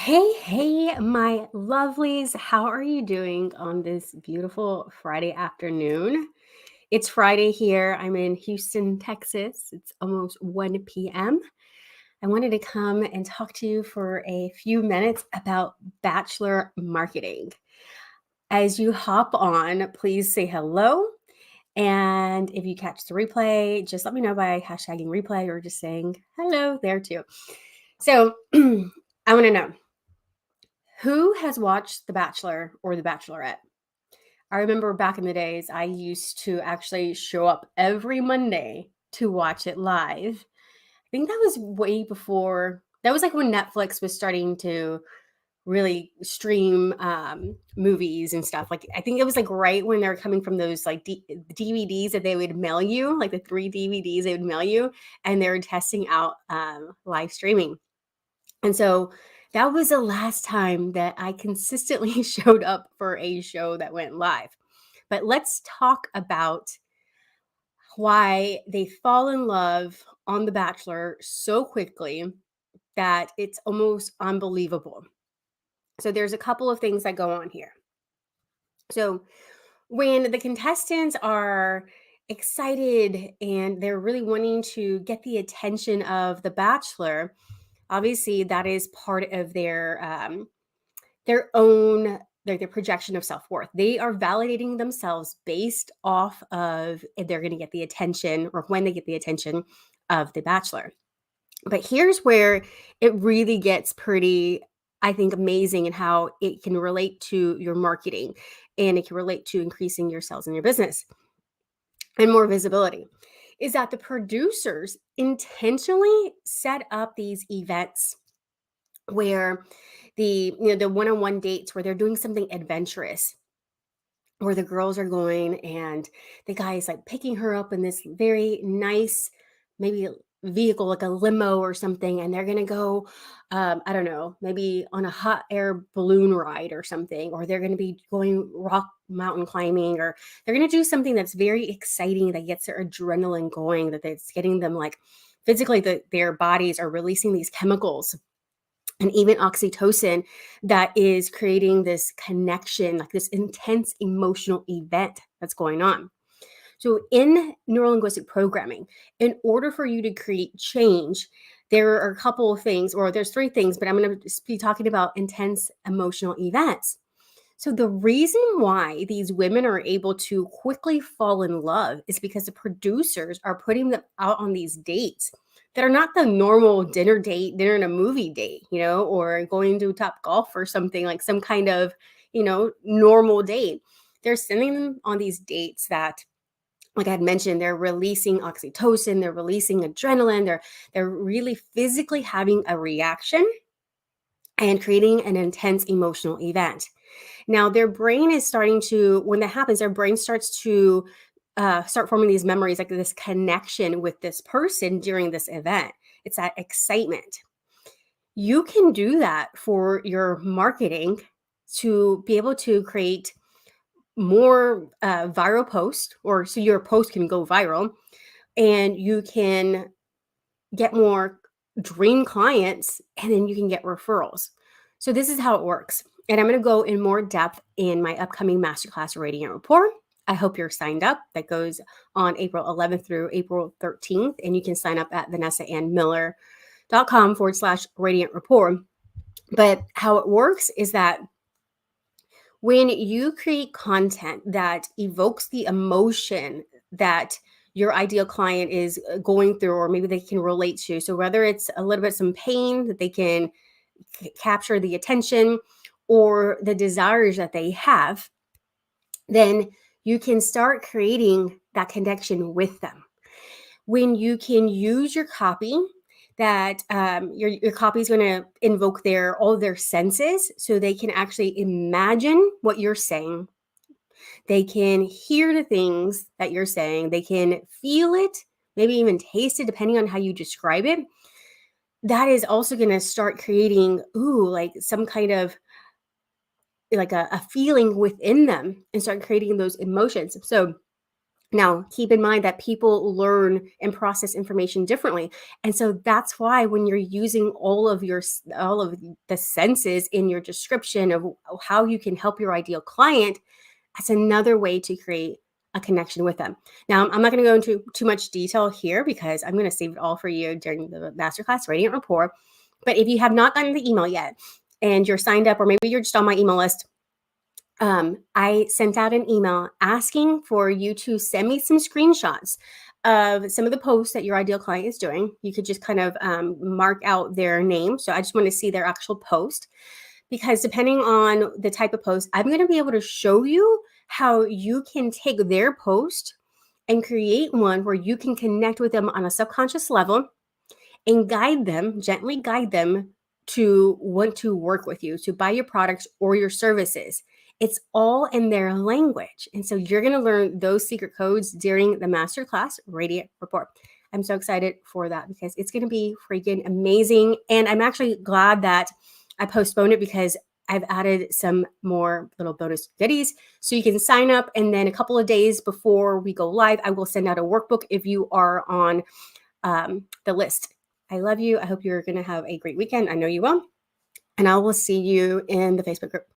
Hey, my lovelies. How are you doing on this beautiful Friday afternoon? It's Friday here. I'm in Houston, Texas. It's almost 1 p.m. I wanted to come and talk to you for a few minutes about Bachelor Marketing. As you hop on, please say hello. And if you catch the replay, just let me know by hashtagging replay or just saying hello there too. So I want to know. Who has watched The Bachelor or The Bachelorette? I remember back in the days, I used to actually show up every Monday to watch it live. I think that was way before, that was like when Netflix was starting to really stream movies and stuff. Like, I think it was like right when they were coming from those like DVDs that they would mail you, like the 3 DVDs they would mail you, and they were testing out live streaming. And so that was the last time that I consistently showed up for a show that went live. But let's talk about why they fall in love on The Bachelor so quickly that it's almost unbelievable. So there's a couple of things that go on here. So when the contestants are excited and they're really wanting to get the attention of The Bachelor, obviously that is part of their own their projection of self-worth. They are validating themselves based off of if they're going to get the attention or when they get the attention of the bachelor. But here's where it really gets pretty, I think, amazing in how it can relate to your marketing and it can relate to increasing your sales in your business and more visibility. Is that the producers intentionally set up these events where the one-on-one dates where they're doing something adventurous, where the girls are going and the guy is like picking her up in this very nice, maybe vehicle like a limo or something, and they're gonna go, I don't know, maybe on a hot air balloon ride or something, or they're gonna be going rock mountain climbing, or they're gonna do something that's very exciting that gets their adrenaline going, that it's getting them like physically, their bodies are releasing these chemicals and even oxytocin that is creating this connection, like this intense emotional event that's going on. So, in neurolinguistic programming, in order for you to create change, there are a couple of things, or there's three things, but I'm going to be talking about intense emotional events. So, the reason why these women are able to quickly fall in love is because the producers are putting them out on these dates that are not the normal dinner and a movie date, or going to Top Golf or something like some kind of, normal date. They're sending them on these dates that, like I had mentioned, they're releasing oxytocin, they're releasing adrenaline, they're really physically having a reaction and creating an intense emotional event. Now, their brain is starting to, when that happens, their brain starts to start forming these memories, like this connection with this person during this event. It's that excitement. You can do that for your marketing to be able to create more viral posts, or so your post can go viral and you can get more dream clients, and then you can get referrals. So this is how it works. And I'm going to go in more depth in my upcoming masterclass Radiant Rapport. I hope you're signed up. That goes on April 11th through April 13th. And you can sign up at vanessaannmiller.com/radiant rapport. But how it works is that when you create content that evokes the emotion that your ideal client is going through, or maybe they can relate to. So whether it's a little bit some pain that they can capture the attention, or the desires that they have, then you can start creating that connection with them. When you can use your copy, that your copy is going to invoke all of their senses, so they can actually imagine what you're saying. They can hear the things that you're saying. They can feel it, maybe even taste it, depending on how you describe it. That is also going to start creating, like some kind of like a feeling within them, and start creating those emotions. So Now, keep in mind that people learn and process information differently. And so that's why when you're using all of the senses in your description of how you can help your ideal client, that's another way to create a connection with them. Now, I'm not going to go into too much detail here because I'm going to save it all for you during the masterclass Radiant Rapport. But if you have not gotten the email yet and you're signed up, or maybe you're just on my email list, I sent out an email asking for you to send me some screenshots of some of the posts that your ideal client is doing. You could just kind of mark out their name. So I just want to see their actual post, because depending on the type of post, I'm going to be able to show you how you can take their post and create one where you can connect with them on a subconscious level and guide them, gently guide them to want to work with you, to buy your products or your services. It's all in their language. And so you're going to learn those secret codes during the masterclass Radiant Report. I'm so excited for that because it's going to be freaking amazing. And I'm actually glad that I postponed it because I've added some more little bonus goodies. So you can sign up, and then a couple of days before we go live, I will send out a workbook if you are on the list. I love you. I hope you're going to have a great weekend. I know you will. And I will see you in the Facebook group.